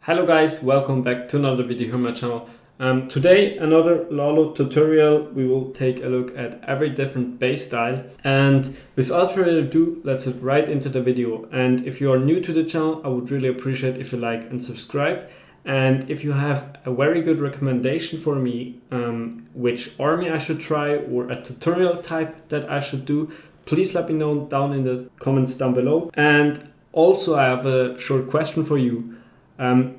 Hello guys, welcome back to another video here on my channel. Today another Lalo tutorial. We will take a look at every different base style, and without further ado, let's head right into the video. And if you are new to the channel, I would really appreciate if you like and subscribe. And if you have a very good recommendation for me, which army I should try or a tutorial type that I should do, please let me know down in the comments down below. And also I have a short question for you.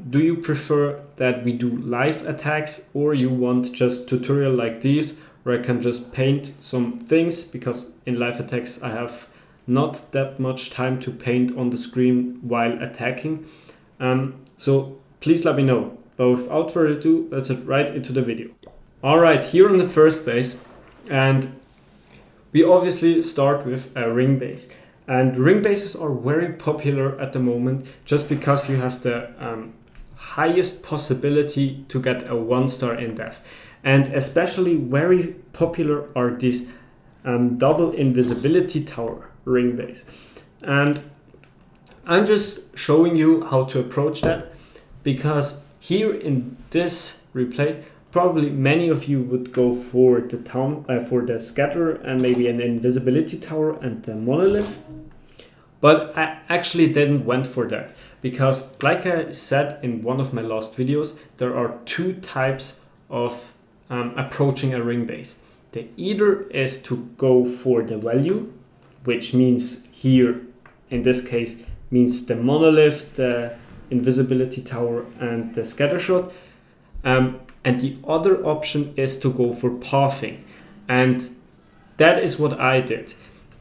Do you prefer that we do live attacks, or you want just tutorial like these where I can just paint some things, because in live attacks I have not that much time to paint on the screen while attacking. So please let me know. But without further ado, let's get right into the video. Alright, here on the first base, and we obviously start with a ring base. And ring bases are very popular at the moment just because you have the highest possibility to get a 1-star in depth. And especially very popular are these double invisibility tower ring base. And I'm just showing you how to approach that, because here in this replay, probably many of you would go for the for the scatter and maybe an invisibility tower and the monolith. But I actually didn't went for that, because like I said in one of my last videos, there are two types of approaching a ring base. The either is to go for the value, which means here in this case means the monolith, the invisibility tower and the scatter shot. And the other option is to go for pathing. And that is what I did.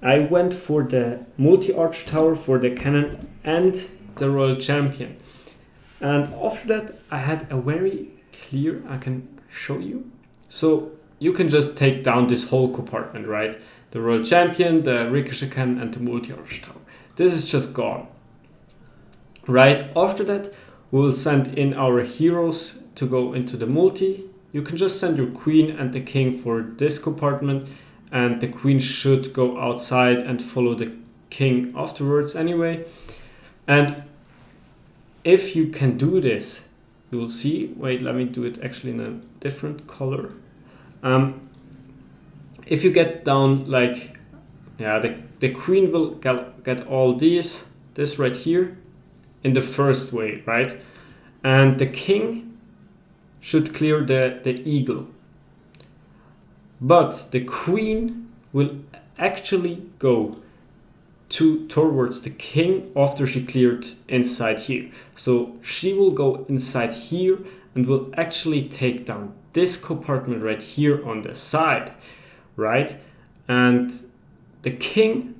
I went for the multi-arch tower for the cannon and the royal champion. And after that, I had a very clear, I can show you. So you can just take down this whole compartment, right? The royal champion, the ricochet cannon and the multi-arch tower. This is just gone. Right after that, we'll send in our heroes to go into the multi. You can just send your queen and the king for this compartment, and the queen should go outside and follow the king afterwards anyway. And if you can do this, you will see, wait, let me do it actually in a different color. If you get down like, yeah, the queen will get all this right here in the first way, right? And the king should clear the eagle. But the queen will actually go towards the king after she cleared inside here. So she will go inside here and will actually take down this compartment right here on the side, right? And the king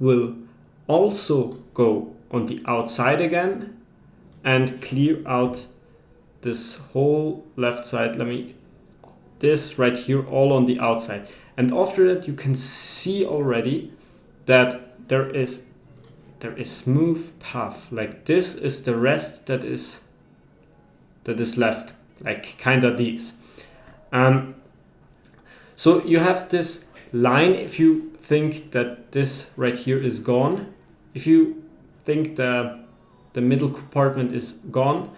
will also go on the outside again and clear out this whole left side. This right here all on the outside. And after that, you can see already that there is smooth path. Like this is the rest that is left, like kind of these. So you have this line if you think that this right here is gone. If you think the middle compartment is gone,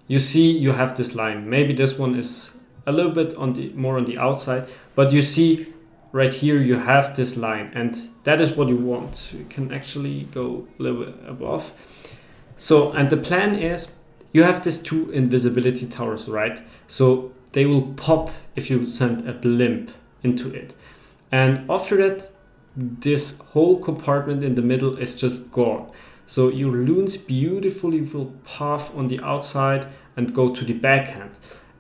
you see you have this line. Maybe this one is a little bit more on the outside, but you see right here you have this line, and that is what you want. You can actually go a little bit above. So, and the plan is you have these two invisibility towers, right? So they will pop if you send a blimp into it. And after that, this whole compartment in the middle is just gone. So your loons beautifully will path on the outside and go to the backhand.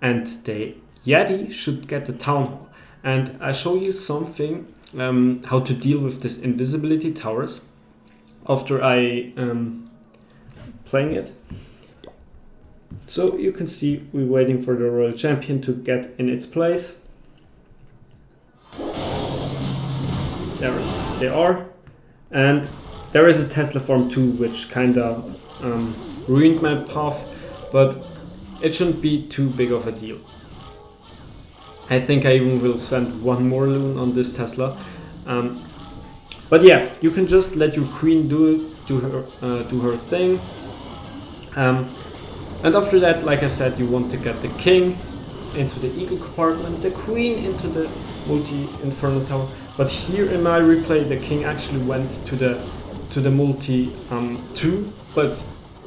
And the Yeti should get the town hall. And I show you something how to deal with this invisibility towers after I playing it. So you can see we're waiting for the royal champion to get in its place. There they are. And there is a Tesla farm too, which kinda ruined my path, but it shouldn't be too big of a deal. I think I even will send one more loon on this Tesla. But yeah, you can just let your queen do her thing. And after that, like I said, you want to get the king into the eagle compartment, the queen into the multi-inferno tower. But here in my replay, the king actually went to the multi 2, but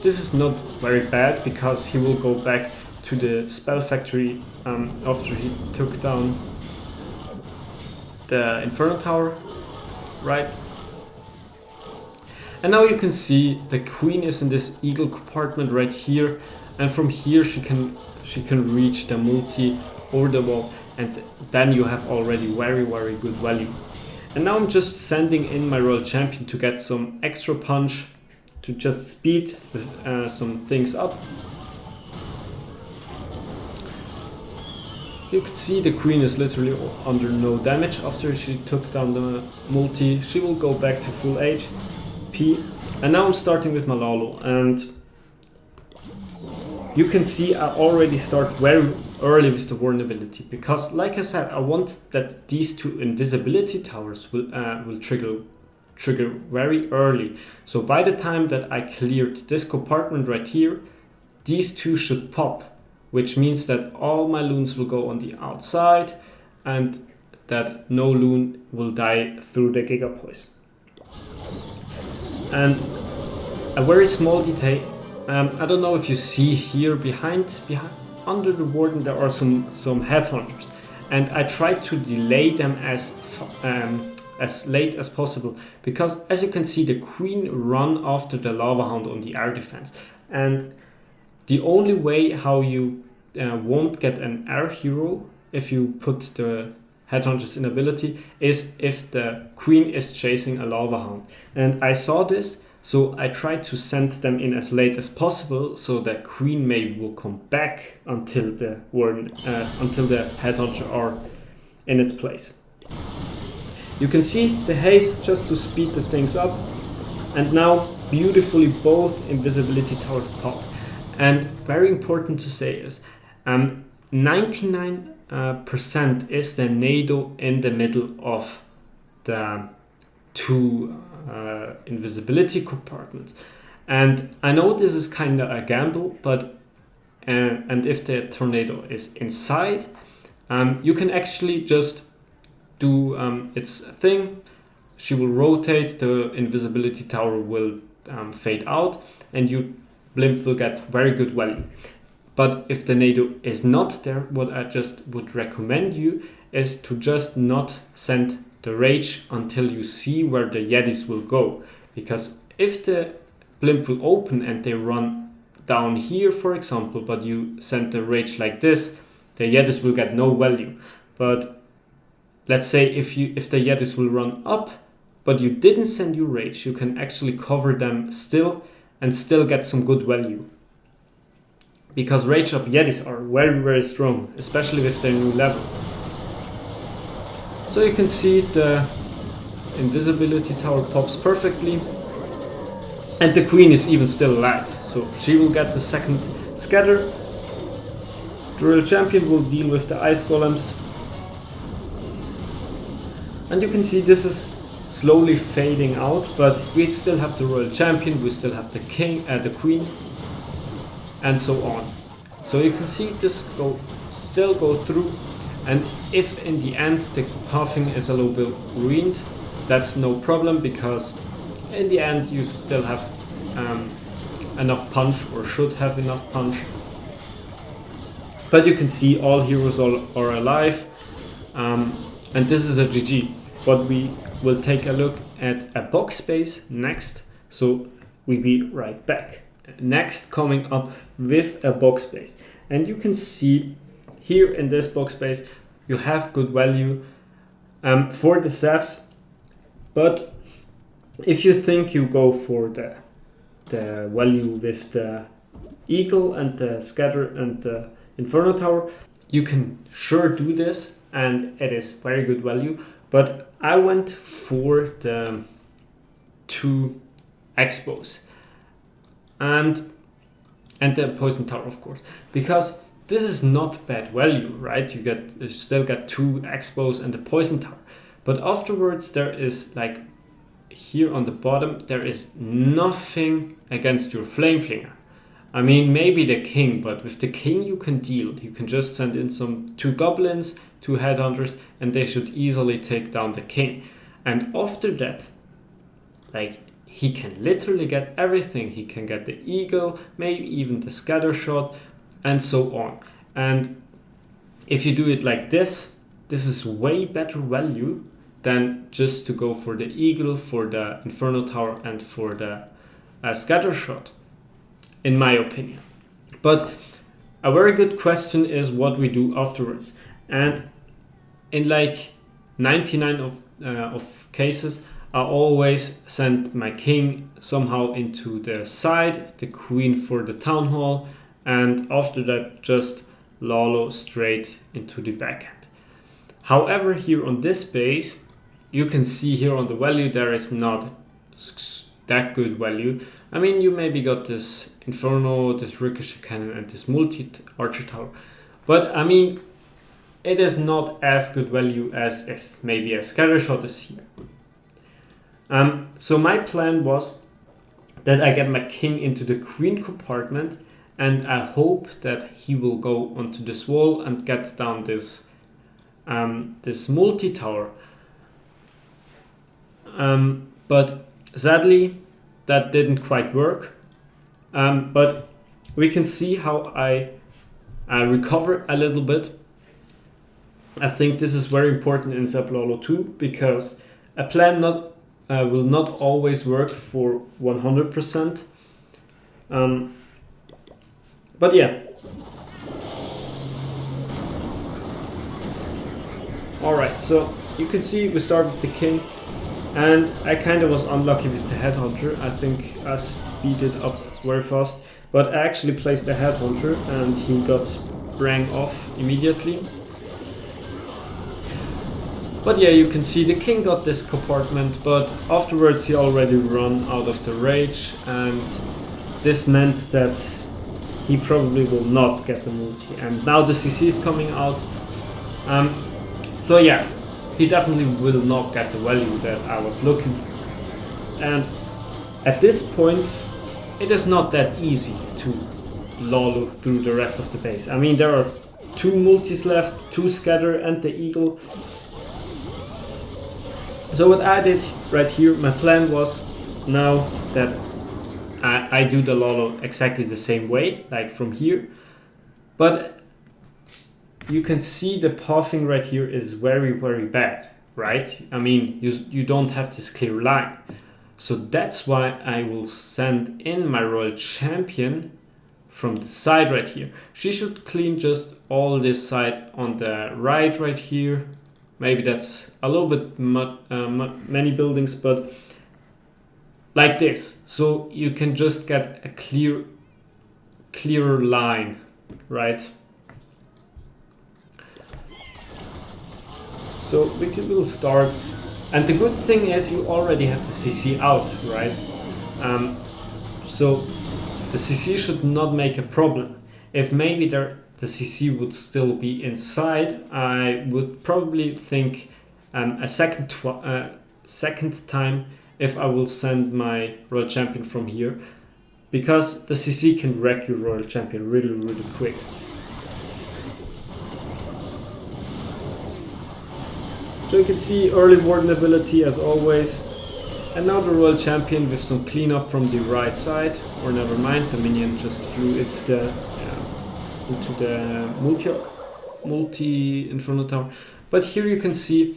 this is not very bad because he will go back to the spell factory after he took down the inferno tower, right? And now you can see the queen is in this eagle compartment right here, and from here she can reach the multi or the wall, and then you have already very good value. And now I'm just sending in my royal champion to get some extra punch, to just speed some things up. You can see the queen is literally under no damage after she took down the multi. She will go back to full HP. And now I'm starting with my Lalo, and you can see I already start very early with the vulnerability, because like I said, I want that these two invisibility towers will trigger very early. So by the time that I cleared this compartment right here, these two should pop, which means that all my loons will go on the outside and that no loon will die through the Giga Poison. And a very small detail, I don't know if you see here behind under the warden there are some headhunters, and I tried to delay them as late as possible, because as you can see the queen run after the lava hound on the air defense, and the only way how you won't get an air hero if you put the headhunters in ability is if the queen is chasing a lava hound. And I saw this, so I tried to send them in as late as possible, so that queen maybe will come back until the headhunter are in its place. You can see the haste just to speed the things up, and now beautifully both invisibility towers pop. And very important to say is 99% is the Nado in the middle of the two invisibility compartments. And I know this is kind of a gamble, but and if the tornado is inside, you can actually just do its thing. She will rotate, the invisibility tower will fade out, and you blimp will get very good value. But if the Nado is not there, what I just would recommend you is to just not send the rage until you see where the Yetis will go. Because if the blimp will open and they run down here, for example, but you send the rage like this, the Yetis will get no value. But let's say if the Yetis will run up, but you didn't send your rage, you can actually cover them still and still get some good value. Because rage up Yetis are very strong, especially with their new level. So you can see the invisibility tower pops perfectly, and the queen is even still alive, so she will get the second scatter. The royal champion will deal with the ice golems, and you can see this is slowly fading out, but we still have the royal champion, we still have the king, the queen, and so on. So you can see this still go through. And if in the end the pathing is a little bit ruined, that's no problem, because in the end you still have enough punch, or should have enough punch. But you can see all heroes are alive, and this is a GG. But we will take a look at a Boxbase next, so we'll be right back. Next, coming up with a Boxbase, and you can see here in this Boxbase you have good value for the Zaps, but if you think you go for the value with the Eagle and the Scatter and the Inferno Tower, you can sure do this, and it is very good value. But I went for the 2 Expos and the Poison Tower, of course, because this is not bad value, right? You still get 2 Expos and the Poison Tower, but afterwards there is, like here on the bottom, there is nothing against your Flame Flinger. I mean, maybe the king, but with the king you can deal. You can just send in some 2 goblins, 2 headhunters, and they should easily take down the king. And after that, like, he can literally get everything. He can get the eagle, maybe even the scatter shot, and so on. And if you do it like this is way better value than just to go for the eagle, for the inferno tower, and for the scatter shot, in my opinion. But a very good question is what we do afterwards. And in like 99 of cases, I always send my king somehow into the side, the queen for the town hall, and after that just Lalo straight into the backhand. However, here on this base, you can see here on the value there is not that good value. I mean, you maybe got this inferno, this ricochet cannon, and this multi archer tower, but I mean, it is not as good value as if maybe a scatter shot is here. So my plan was that I get my king into the queen compartment, and I hope that he will go onto this wall and get down this this multi tower. But sadly, that didn't quite work. But we can see how I recover a little bit. I think this is very important in Zaplalo too, because a plan will not always work for 100%. But yeah. Alright, so you can see we start with the king, and I kind of was unlucky with the headhunter. I think I speeded up very fast, but I actually placed the headhunter and he got sprang off immediately. But yeah, you can see the king got this compartment, but afterwards he already run out of the rage, and this meant that he probably will not get the multi. And now the CC is coming out. So yeah, he definitely will not get the value that I was looking for. And at this point, it is not that easy to Lalo through the rest of the base. I mean, there are 2 multis left, 2 scatter and the eagle. So what I did right here, my plan was now that I do the Lalo exactly the same way, like from here. But you can see the pathing right here is very, very bad, right? I mean, you don't have this clear line. So that's why I will send in my royal champion from the side right here. She should clean just all this side on the right here. Maybe that's a little bit many buildings, but like this. So you can just get a clearer line, right? So we'll start. And the good thing is you already have the CC out, right? So the CC should not make a problem. If maybe the CC would still be inside, I would probably think a second time if I will send my royal champion from here, because the CC can wreck your royal champion really, really quick. So you can see early warden ability as always. And now the royal champion with some cleanup from the right side, or never mind, the minion just flew into the multi inferno tower. But here you can see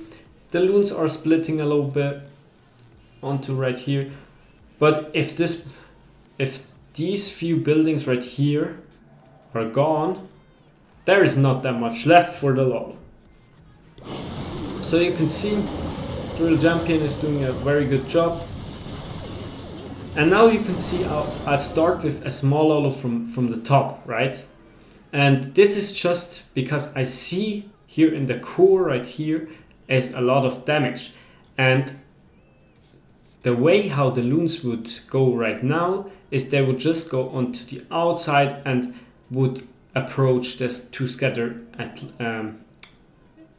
the loons are splitting a little bit onto right here. But if these few buildings right here are gone, there is not that much left for the Lalo. So you can see the royal champion is doing a very good job. And now you can see I start with a small Lalo from the top, right? And this is just because I see here in the core right here is a lot of damage. And the way how the loons would go right now is they would just go onto the outside and would approach this 2 scatter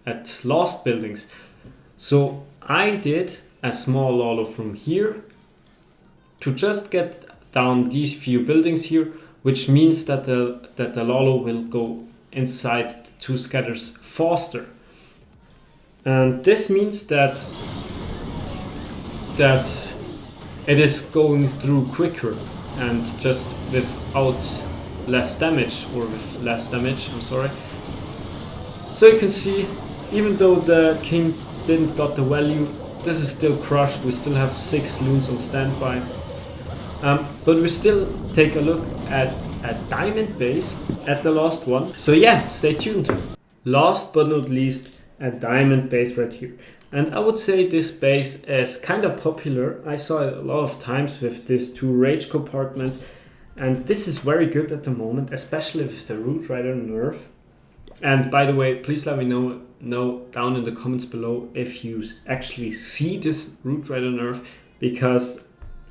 at lost buildings. So I did a small Lalo from here to just get down these few buildings here, which means that the Lalo will go inside the 2 scatters faster. And this means that it is going through quicker and just without less damage, or with less damage, I'm sorry. So you can see, even though the king didn't got the value, this is still crushed. We still have 6 loons on standby. But we still take a look at Diamantbase, at the last one. So yeah, stay tuned. Last but not least, a Diamantbase right here. And I would say this base is kind of popular. I saw it a lot of times with these 2 rage compartments. And this is very good at the moment, especially with the Root Rider nerf. And by the way, please let me know down in the comments below if you actually see this Root Rider nerf, because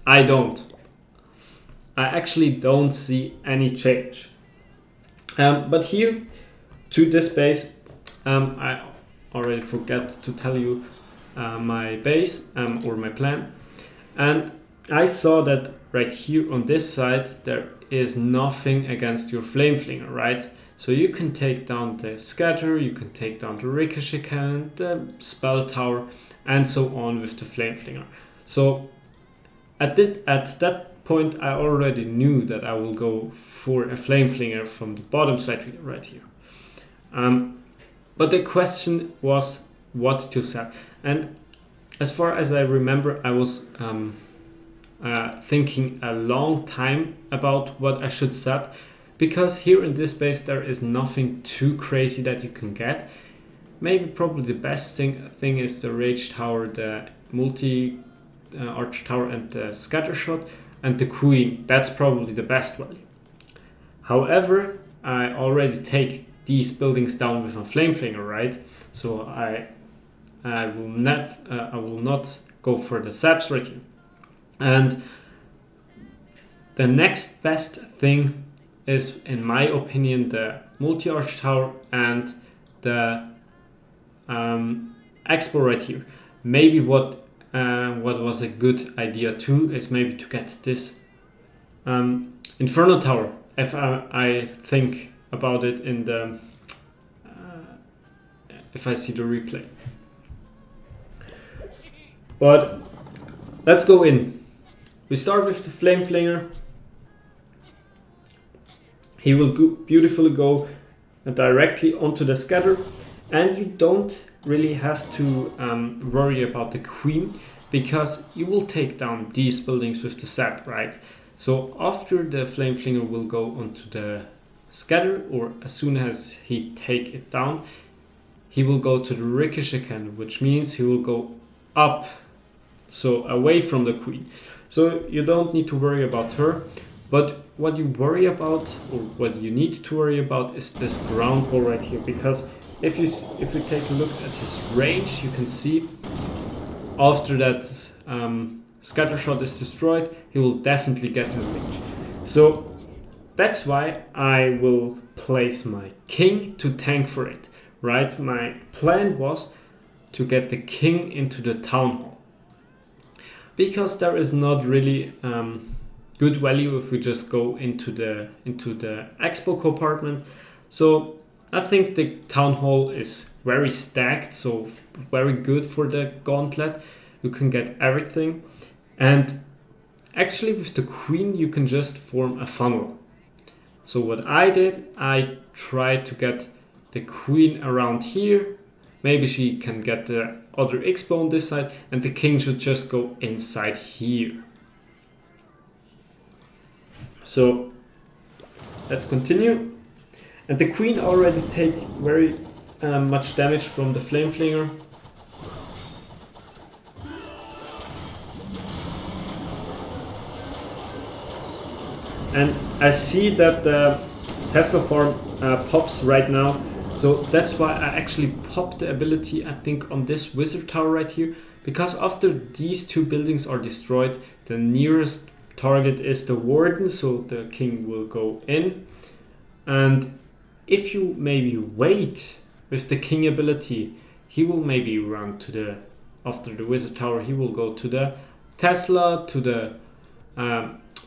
I don't. I actually don't see any change. But here, to this base, I already forgot to tell you my base or my plan. And I saw that right here on this side, there is nothing against your Flame Flinger, right? So you can take down the Scatter, you can take down the Ricochet Cannon, the Spell Tower, and so on with the Flame Flinger. So at that point, I already knew that I will go for a Flame Flinger from the bottom side right here. But the question was what to set. And as far as I remember, I was thinking a long time about what I should set, because here in this base there is nothing too crazy that you can get. Maybe probably the best thing is the Rage Tower, the multi Arch Tower, and the Scatter Shot, and the Queen. That's probably the best value. However, I already take these buildings down with a Flame Flinger, right? So I will not go for the Zaps right here. And the next best thing is, in my opinion, the multi-arch tower and the expo right here. Maybe what was a good idea too is maybe to get this Inferno Tower, if I think about it in the if I see the replay. But let's go in. We start with the Flame Flinger. He will beautifully go directly onto the Scatter, and you don't really have to worry about the Queen, because you will take down these buildings with the Zap, right? So after the Flame Flinger will go onto the Scatter, or as soon as he take it down, he will go to the Ricochet Cannon, which means he will go up, so away from the Queen. So you don't need to worry about her. But what you worry about, or what you need to worry about, is this ground ball right here. Because if we take a look at his range, you can see after that Scatter Shot is destroyed, he will definitely get in range. So that's why I will place my king to tank for it, right? My plan was to get the king into the Town Hall, because there is not really good value if we just go into the expo compartment. So I think the Town Hall is very stacked, so very good for the Gauntlet. You can get everything, and actually with the Queen you can just form a funnel. So what I did, I tried to get the Queen around here. Maybe she can get the other expo on this side, and the king should just go inside here. So let's continue. And the Queen already take very much damage from the Flame Flinger. And I see that the Tesla farm pops right now. So that's why I actually popped the ability, I think, on this Wizard Tower right here. Because after these 2 buildings are destroyed, the nearest target is the Warden, so the king will go in. And if you maybe wait with the king ability, he will maybe run to the, after the Wizard Tower, he will go to the Tesla, to the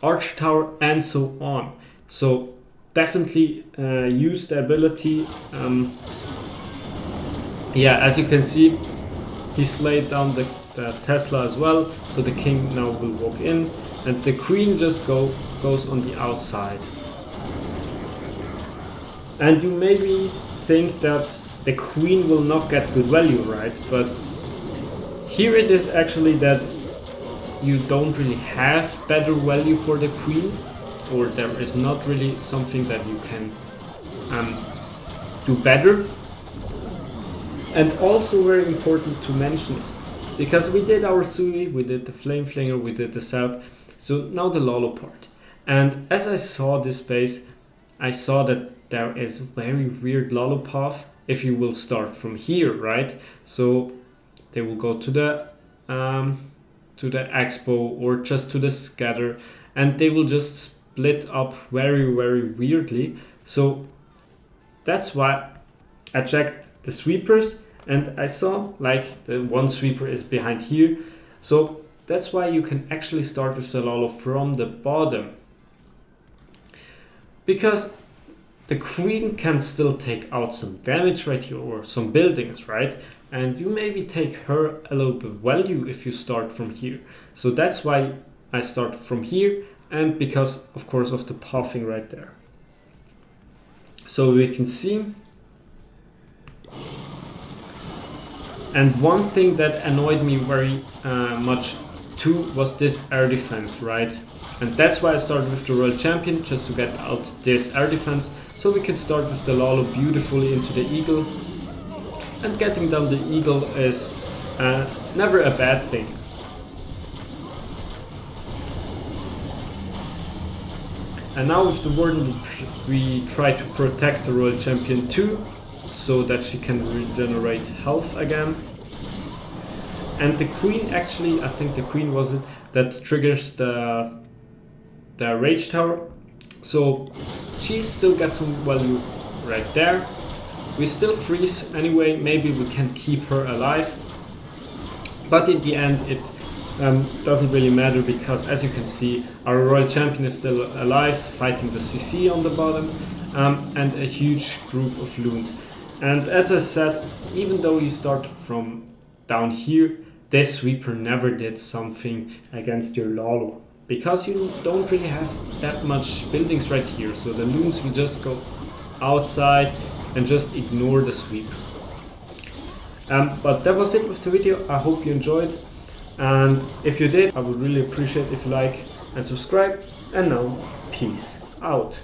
Arch Tower, and so on. So definitely use the ability. Yeah, as you can see, he slayed down the Tesla as well, so the king now will walk in, and the queen just goes on the outside. And you maybe think that the queen will not get good value, right? But here it is actually that you don't really have better value for the queen, or there is not really something that you can do better. And also very important to mention is, because we did our Sui, we did the Flame Flinger, we did the Zap, so now the Lalo part. And as I saw this base, I saw that there is very weird Lalo path if you will start from here, right? So they will go to the Expo or just to the Scatter, and they will just split up very weirdly. So that's why I checked the sweepers, and I saw like the one sweeper is behind here. So that's why you can actually start with the Lalo from the bottom, because the queen can still take out some damage right here or some buildings, right? And you maybe take her a little bit value if you start from here. So that's why I start from here, and because of course of the pathing right there. So we can see. And one thing that annoyed me very much too was this air defense, right? And that's why I started with the Royal Champion, just to get out this air defense. So we can start with the Lalo beautifully into the Eagle. And getting down the Eagle is never a bad thing. And now with the Warden we try to protect the Royal Champion too, so that she can regenerate health again. And the Queen, actually, I think the Queen was it, that triggers the Rage Tower. So she still gets some value right there. We still freeze anyway, maybe we can keep her alive. But in the end it doesn't really matter, because as you can see, our Royal Champion is still alive, fighting the CC on the bottom, and a huge group of loons. And as I said, even though you start from down here, this sweeper never did something against your Lalo, because you don't really have that much buildings right here, so the loons will just go outside and just ignore the sweep. But that was it with the video. I hope you enjoyed, and if you did, I would really appreciate if you like and subscribe. And now, peace out.